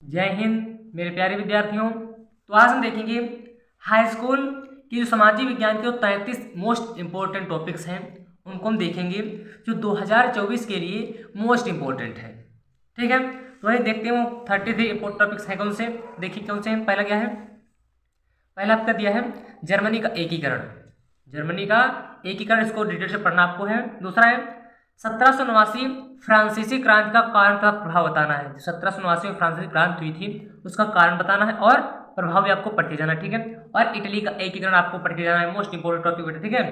जय हिंद मेरे प्यारे विद्यार्थियों। तो आज हम देखेंगे हाई स्कूल की जो समाजिक विज्ञान के 33 मोस्ट इम्पोर्टेंट टॉपिक्स हैं उनको हम देखेंगे जो 2024 के लिए मोस्ट इम्पोर्टेंट है। ठीक है, तो वही देखते हैं वो 33 इम्पोर्टेंट टॉपिक्स हैं कौन से। देखिए कौन से हैं। पहला क्या है, पहला आपका दिया है जर्मनी का एकीकरण। जर्मनी का एकीकरण, इसको डिटेल से पढ़ना आपको है। दूसरा है 1789 फ्रांसीसी क्रांति का कारण तथा प्रभाव बताना है। 1789 में फ्रांसीसी क्रांति हुई थी उसका कारण बताना है और प्रभाव भी आपको पढ़ के जाना। ठीक है, और इटली का एकीकरण आपको पढ़ के जाना है। मोस्ट इंपोर्टेंट टॉपिक बेटा, ठीक है,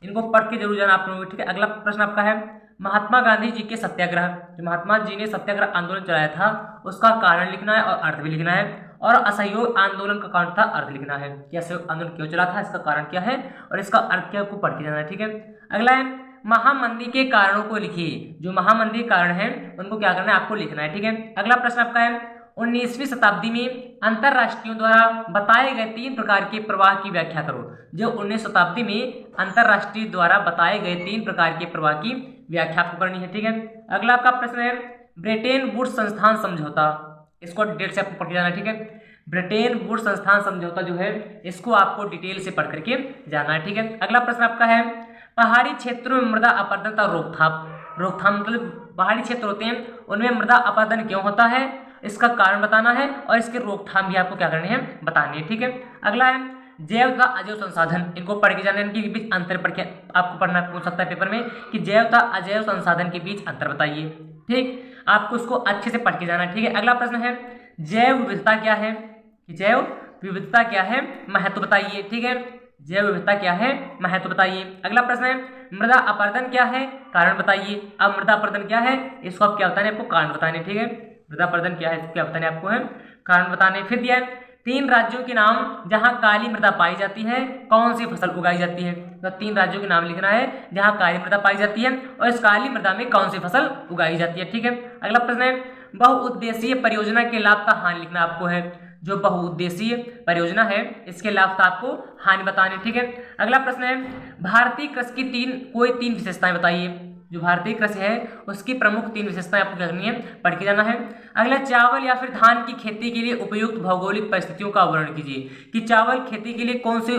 इनको पढ़ के जरूर जाना आप लोगों को। ठीक है, अगला प्रश्न आपका है महात्मा गांधी जी के सत्याग्रह। जो महात्मा जी ने सत्याग्रह आंदोलन चलाया था उसका कारण लिखना है और अर्थ भी लिखना है। और असहयोग आंदोलन का कारण था, अर्थ लिखना है कि असहयोग आंदोलन क्यों चला था, इसका कारण क्या है और इसका अर्थ क्या, आपको पढ़ के जाना है। ठीक है, अगला है महामंदी के कारणों को लिखिए। जो महामंदी कारण है उनको क्या करना है, आपको लिखना है। ठीक है, अगला प्रश्न आपका है 19वीं शताब्दी में अंतरराष्ट्रीयों द्वारा बताए गए 3 प्रकार के प्रवाह की व्याख्या करो। जो 19वीं शताब्दी में अंतरराष्ट्रीय द्वारा बताए गए 3 प्रकार के प्रवाह की व्याख्या आपको करनी है। ठीक है, अगला आपका प्रश्न है ब्रेटेन वुड्स संस्थान समझौता। इसको डिटेल से आपको पढ़ के जाना है। ठीक है, ब्रिटेन वुड्स संस्थान समझौता जो है इसको आपको डिटेल से पढ़ करके जाना है। ठीक है, अगला प्रश्न आपका है पहाड़ी क्षेत्रों में मृदा अपरदन का रोकथाम मतलब पहाड़ी क्षेत्र होते हैं उनमें मृदा अपरदन क्यों होता है, इसका कारण बताना है और इसके रोकथाम भी आपको क्या करनी है, बतानी है। ठीक है, अगला है जैव तथा अजैव संसाधन। इनको पढ़ के जाना है, इनके बीच अंतर पढ़ के आपको पढ़ना पूछ सकता है पेपर में कि जैव तथा अजैव संसाधन के बीच अंतर बताइए। ठीक, आपको उसको अच्छे से पढ़ के जाना है। ठीक है, अगला प्रश्न है जैव विविधता क्या है, जैव विविधता क्या है, महत्व बताइए। ठीक है, जैव विविधता क्या है, महत्व बताइए। अगला प्रश्न है मृदा अपरदन क्या है, कारण बताइए। अब मृदा अपरदन क्या है, इसको आप क्या बताने, आपको कारण बताने। ठीक है, मृदा अपरदन क्या है, इसको क्या बताने आपको है, कारण बताने। फिर दिया है 3 राज्यों के नाम जहां काली मृदा पाई जाती है, कौन सी फसल उगाई जाती है। तो 3 राज्यों के नाम लिखना है जहां काली मृदा पाई जाती है और इस काली मृदा में कौन सी फसल उगाई जाती है। ठीक है, अगला प्रश्न है बहुउद्देशीय परियोजना के लाभ का हानि लिखना आपको है। जो बहुउद्देशीय परियोजना है इसके लाभ का आपको हानि बताने। ठीक है, अगला प्रश्न है भारतीय कृषि की कोई 3 विशेषताएं बताइए। जो भारतीय कृषि है उसकी प्रमुख 3 विशेषताएं आपको करनी है, पढ़ के जाना है। अगला चावल या फिर धान की खेती के लिए उपयुक्त भौगोलिक परिस्थितियों का वर्णन कीजिए कि चावल खेती के लिए कौन से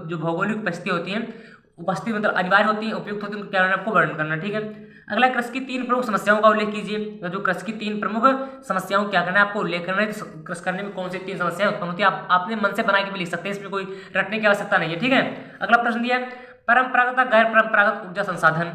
जो भौगोलिक परिस्थिति होती हैं, उपस्थिति मतलब अनिवार्य होती है, उपयुक्त होती है, उनके कारण आपको वर्णन करना। ठीक है, अगला कृषि की 3 प्रमुख समस्याओं का उल्लेख कीजिए। जो कृषि की 3 प्रमुख समस्याओं क्या करना है, आपको उल्लेख करना है। कृषि करने में कौन सी 3 समस्याएं उत्पन्न होती है, आप अपने मन से बना के भी लिख सकते हैं, इसमें कोई रटने की आवश्यकता नहीं है। ठीक है, अगला प्रश्न दिया परंपरागत और गैर परंपरागत ऊर्जा संसाधन।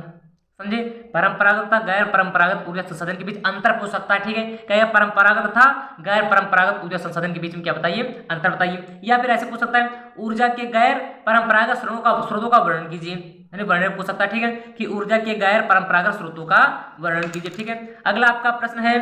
समझे, परंपरागत तथा गैर परंपरागत ऊर्जा संसाधन के बीच अंतर पूछ सकता है। ठीक है, क्या परंपरागत तथा गैर परंपरागत ऊर्जा संसाधन के बीच में क्या बताइए, अंतर बताइए। या फिर ऐसे पूछ सकता है ऊर्जा के गैर परंपरागत स्रोतों का वर्णन कीजिए, वर्णन पूछ सकता है। ठीक है, कि ऊर्जा के गैर परंपरागत स्रोतों का वर्णन कीजिए। ठीक है, अगला आपका प्रश्न है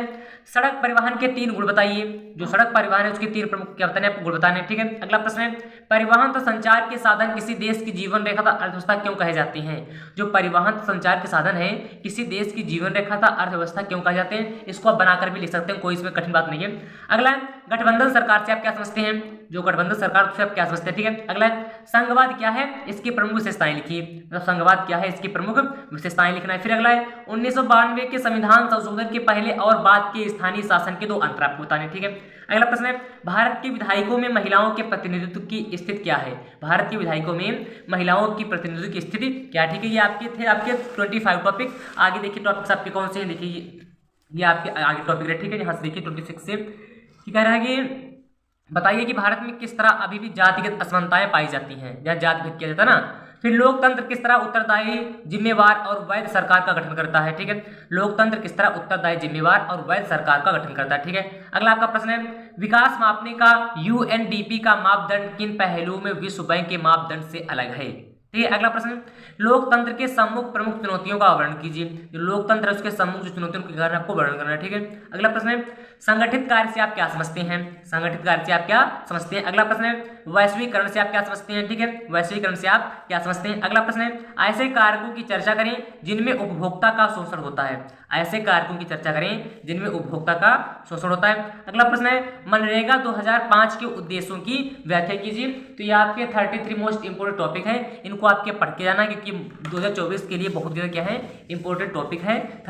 सड़क परिवहन के 3 गुण बताइए। जो सड़क परिवहन है उसके 3 प्रमुख क्या बताने, आपको गुण बताने। ठीक है, अगला प्रश्न है परिवहन तथा संचार के साधन किसी देश की जीवन रेखा तथा अर्थव्यवस्था क्यों कहे जाते हैं। जो परिवहन संचार के साधन है किसी देश की जीवन रेखा तथा अर्थव्यवस्था क्यों कहे जाते हैं, इसको आप बनाकर भी लिख सकते हैं, कोई इसमें कठिन बात नहीं है। अगला गठबंधन सरकार से आप क्या समझते हैं। जो गठबंधन सरकार से आप क्या समझते हैं। ठीक है, अगला संघवाद क्या है, इसकी प्रमुख विशेषताएं लिखिए। मतलब संघवाद क्या है, इसकी प्रमुख विशेषताएं लिखना है। फिर अगला है 1992 के संविधान संशोधन के पहले और बाद के स्थानीय शासन के 2 अंतर आपको बताने। ठीक है, अगला प्रश्न है भारत के विधायकों में महिलाओं के प्रतिनिधित्व की स्थिति क्या है। भारत के विधायकों में महिलाओं की प्रतिनिधित्व की स्थिति क्या। ठीक है, ये आपके थे आपके 25 टॉपिक। आगे देखिए टॉपिक्स आपके कौन से हैं, देखिए ये आपके आगे टॉपिक है। ठीक है, यहाँ से देखिए 26 से कह रहा है कि बताइए कि भारत में किस तरह अभी भी जातिगत असमानताएं पाई जाती हैं, जहाँ जाति भेद किया जाता है ना। फिर लोकतंत्र किस तरह उत्तरदायी, जिम्मेवार और वैध सरकार का गठन करता है। ठीक है, लोकतंत्र किस तरह उत्तरदायी, जिम्मेवार और वैध सरकार का गठन करता है। ठीक है, अगला आपका प्रश्न है विकास मापने का यूएनडीपी का मापदंड किन पहलुओं में विश्व बैंक के मापदंड से अलग है। ठीक है, अगला प्रश्न लोकतंत्र के सम्मुख प्रमुख चुनौतियों का वर्णन कीजिए। जो लोकतंत्र है उसके सम्मुख जो चुनौतियों के कारण आपको वर्णन करना है। ठीक है, अगला प्रश्न है संगठित कार्य से आप क्या समझते हैं। संगठित कार्य से आप क्या समझते हैं। अगला प्रश्न है वैश्वीकरण से आप क्या समझते हैं। ठीक है, वैश्वीकरण से आप क्या समझते हैं। अगला प्रश्न है ऐसे कारकों की चर्चा करें जिनमें उपभोक्ता का शोषण होता है। ऐसे कारकों की चर्चा करें जिनमें उपभोक्ता का शोषण होता है। अगला प्रश्न है मनरेगा 2005 के उद्देश्यों की व्याख्या कीजिए। तो ये आपके 33 मोस्ट इंपोर्टेंट टॉपिक है, इनको आपके पढ़ के जाना क्योंकि 2024 के लिए बहुत ज्यादा क्या है इंपॉर्टेंट टॉपिक है।